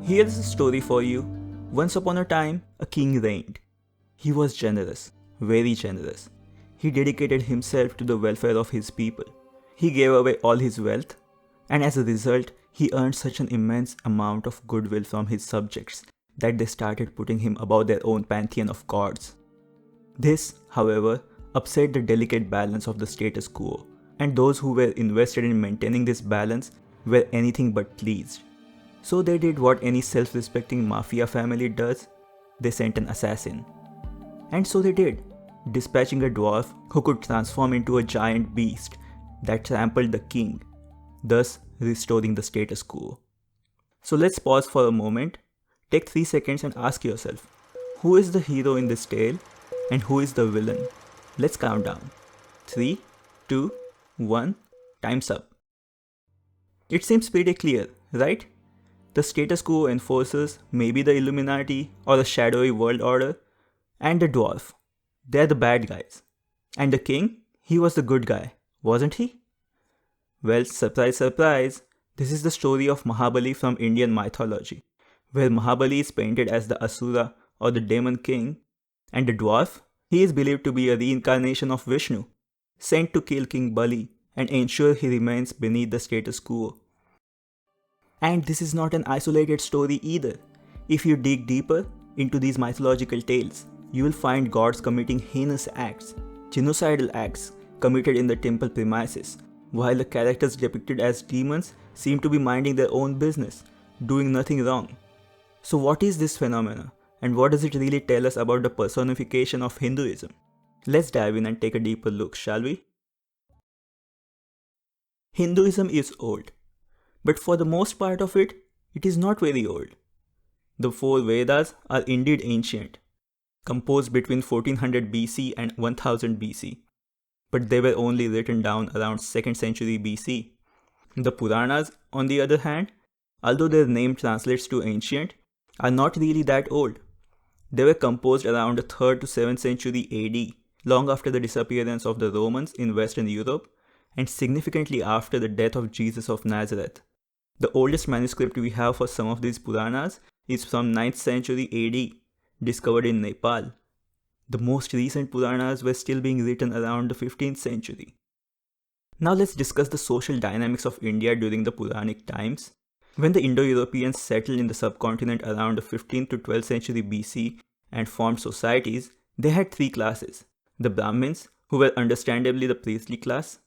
Here's a story for you. Once upon a time, a king reigned. He was generous, very generous. He dedicated himself to the welfare of his people. He gave away all his wealth, and as a result, he earned such an immense amount of goodwill from his subjects that they started putting him above their own pantheon of gods. This, however, upset the delicate balance of the status quo, and those who were invested in maintaining this balance were anything but pleased. So they did what any self-respecting mafia family does: they sent an assassin. And so they did, dispatching a dwarf who could transform into a giant beast that trampled the king, thus restoring the status quo. So let's pause for a moment, take 3 seconds and ask yourself, who is the hero in this tale and who is the villain? Let's count down. 3, 2, 1, time's up. It seems pretty clear, right? The status quo enforcers may be the Illuminati or a shadowy world order, and the dwarf, they're the bad guys. And the king, he was the good guy, wasn't he? Well, surprise, surprise, this is the story of Mahabali from Indian mythology, where Mahabali is painted as the Asura or the demon king, and the dwarf, he is believed to be a reincarnation of Vishnu, sent to kill King Bali and ensure he remains beneath the status quo. And this is not an isolated story either. If you dig deeper into these mythological tales, you will find gods committing heinous acts, genocidal acts committed in the temple premises, while the characters depicted as demons seem to be minding their own business, doing nothing wrong. So what is this phenomena, and what does it really tell us about the personification of Hinduism? Let's dive in and take a deeper look, shall we? Hinduism is old, but for the most part of it, it is not very old. The 4 Vedas are indeed ancient, composed between 1400 BC and 1000 BC, but they were only written down around 2nd century BC. The Puranas, on the other hand, although their name translates to ancient, are not really that old. They were composed around the 3rd to 7th century AD, long after the disappearance of the Romans in Western Europe, and significantly after the death of Jesus of Nazareth. The oldest manuscript we have for some of these Puranas is from 9th century AD, discovered in Nepal. The most recent Puranas were still being written around the 15th century. Now let's discuss the social dynamics of India during the Puranic times. When the Indo-Europeans settled in the subcontinent around the 15th to 12th century BC and formed societies, they had 3 classes: the Brahmins, who were understandably the priestly class,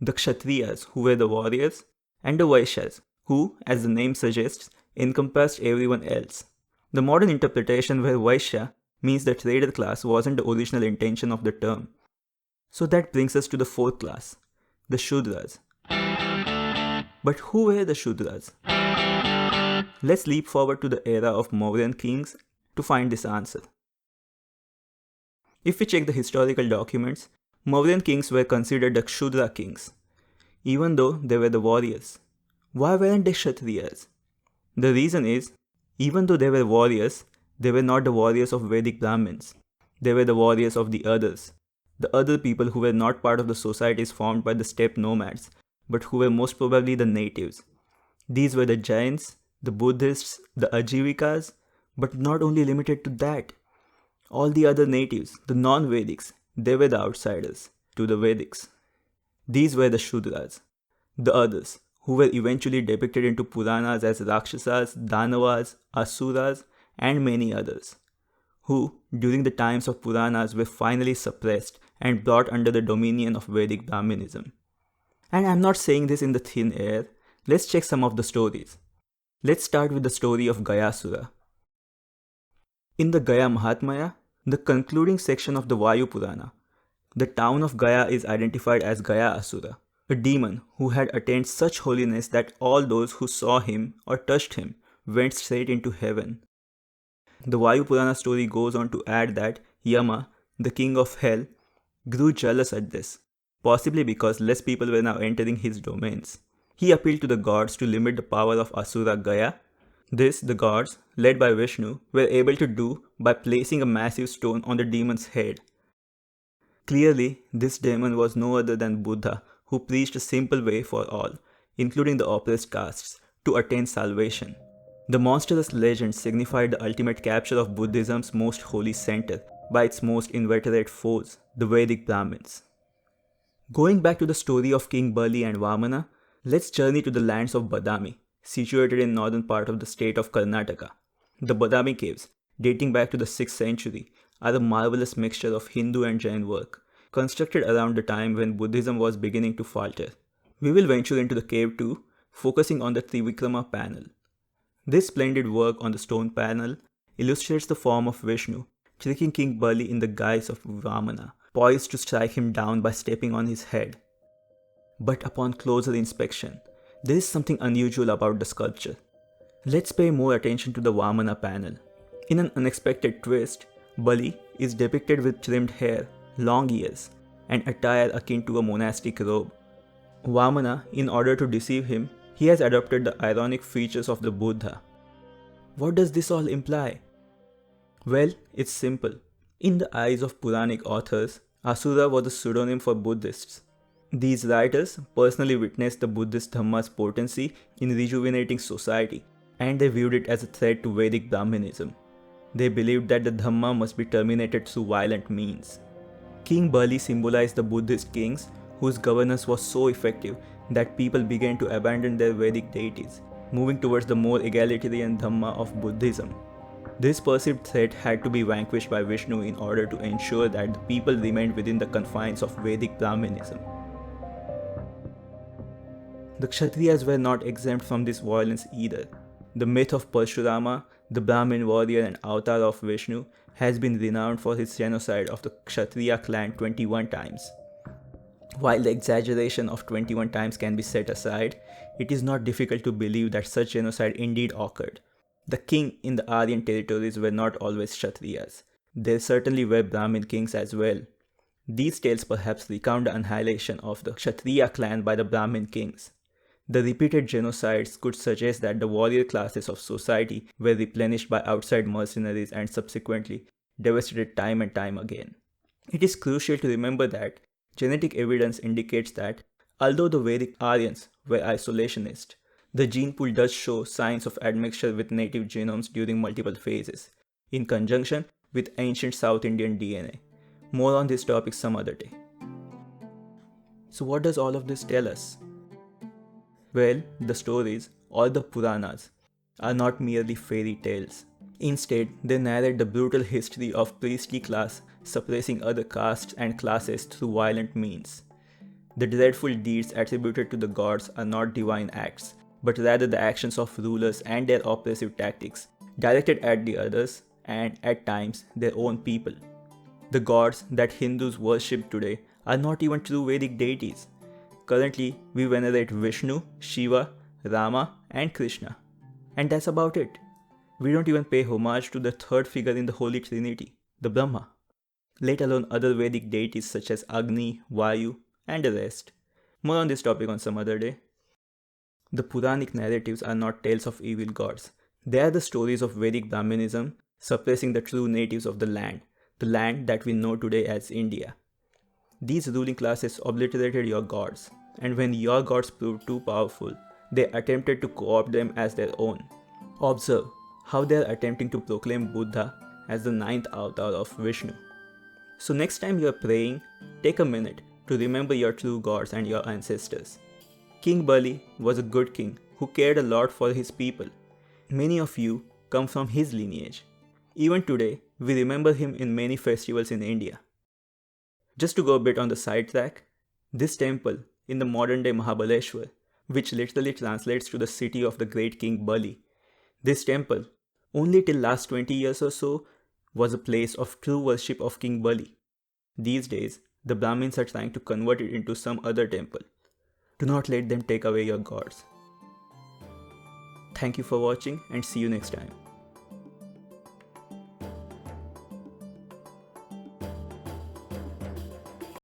the Kshatriyas, who were the warriors, and the Vaishyas, who, as the name suggests, encompassed everyone else. The modern interpretation where Vaishya means the trader class wasn't the original intention of the term. So that brings us to the 4th class, the Shudras. But who were the Shudras? Let's leap forward to the era of Mauryan kings to find this answer. If we check the historical documents, Mauryan kings were considered the Kshudra kings, even though they were the warriors. Why weren't they Kshatriyas? The reason is, even though they were warriors, they were not the warriors of Vedic Brahmins. They were the warriors of the other people who were not part of the societies formed by the steppe nomads, but who were most probably the natives. These were the Jains, the Buddhists, the Ajivikas, but not only limited to that. All the other natives, the non-Vedics, they were the outsiders to the Vedics. These were the Shudras, the others, who were eventually depicted into Puranas as Rakshasas, Danavas, Asuras, and many others, who, during the times of Puranas, were finally suppressed and brought under the dominion of Vedic Brahminism. And I'm not saying this in the thin air. Let's check some of the stories. Let's start with the story of Gayasura. In the Gaya Mahatmya, the concluding section of the Vayu Purana, the town of Gaya is identified as Gayasura, a demon who had attained such holiness that all those who saw him or touched him went straight into heaven. The Vayu Purana story goes on to add that Yama, the king of hell, grew jealous at this, possibly because less people were now entering his domains. He appealed to the gods to limit the power of Asura Gaya. This the gods, led by Vishnu, were able to do by placing a massive stone on the demon's head. Clearly, this demon was no other than Buddha, who preached a simple way for all, including the oppressed castes, to attain salvation. The monstrous legend signified the ultimate capture of Buddhism's most holy center by its most inveterate foes, the Vedic Brahmins. Going back to the story of King Bali and Vamana, let's journey to the lands of Badami, situated in northern part of the state of Karnataka. The Badami caves, dating back to the 6th century, are a marvelous mixture of Hindu and Jain work, constructed around the time when Buddhism was beginning to falter. We will venture into the cave too, focusing on the Trivikrama panel. This splendid work on the stone panel illustrates the form of Vishnu, tricking King Bali in the guise of Vamana, poised to strike him down by stepping on his head. But upon closer inspection, there is something unusual about the sculpture. Let's pay more attention to the Vamana panel. In an unexpected twist, Bali is depicted with trimmed hair, long ears, and attire akin to a monastic robe. Vamana, in order to deceive him, he has adopted the ironic features of the Buddha. What does this all imply? Well, it's simple. In the eyes of Puranic authors, Asura was a pseudonym for Buddhists. These writers personally witnessed the Buddhist Dhamma's potency in rejuvenating society, and they viewed it as a threat to Vedic Brahmanism. They believed that the Dhamma must be terminated through violent means. King Bali symbolized the Buddhist kings whose governance was so effective that people began to abandon their Vedic deities, moving towards the more egalitarian Dhamma of Buddhism. This perceived threat had to be vanquished by Vishnu in order to ensure that the people remained within the confines of Vedic Brahmanism. The Kshatriyas were not exempt from this violence either. The myth of Parshurama, the Brahmin warrior and avatar of Vishnu, has been renowned for his genocide of the Kshatriya clan 21 times. While the exaggeration of 21 times can be set aside, it is not difficult to believe that such genocide indeed occurred. The king in the Aryan territories were not always Kshatriyas. There certainly were Brahmin kings as well. These tales perhaps recount the annihilation of the Kshatriya clan by the Brahmin kings. The repeated genocides could suggest that the warrior classes of society were replenished by outside mercenaries and subsequently devastated time and time again. It is crucial to remember that genetic evidence indicates that, although the Vedic Aryans were isolationist, the gene pool does show signs of admixture with native genomes during multiple phases, in conjunction with ancient South Indian DNA. More on this topic some other day. So what does all of this tell us? Well, the stories, or the Puranas, are not merely fairy tales. Instead, they narrate the brutal history of priestly class suppressing other castes and classes through violent means. The dreadful deeds attributed to the gods are not divine acts, but rather the actions of rulers and their oppressive tactics, directed at the others and, at times, their own people. The gods that Hindus worship today are not even true Vedic deities. Currently, we venerate Vishnu, Shiva, Rama, and Krishna. And that's about it. We don't even pay homage to the third figure in the Holy Trinity, the Brahma, let alone other Vedic deities such as Agni, Vayu, and the rest. More on this topic on some other day. The Puranic narratives are not tales of evil gods. They are the stories of Vedic Brahmanism suppressing the true natives of the land that we know today as India. These ruling classes obliterated your gods, and when your gods proved too powerful, they attempted to co-opt them as their own. Observe how they are attempting to proclaim Buddha as the 9th avatar of Vishnu. So next time you are praying, take a minute to remember your true gods and your ancestors. King Bali was a good king who cared a lot for his people. Many of you come from his lineage. Even today, we remember him in many festivals in India. Just to go a bit on the sidetrack, this temple in the modern day Mahabaleshwar, which literally translates to the city of the great king Bali, this temple, only till last 20 years or so, was a place of true worship of King Bali. These days, the Brahmins are trying to convert it into some other temple. Do not let them take away your gods. Thank you for watching and see you next time.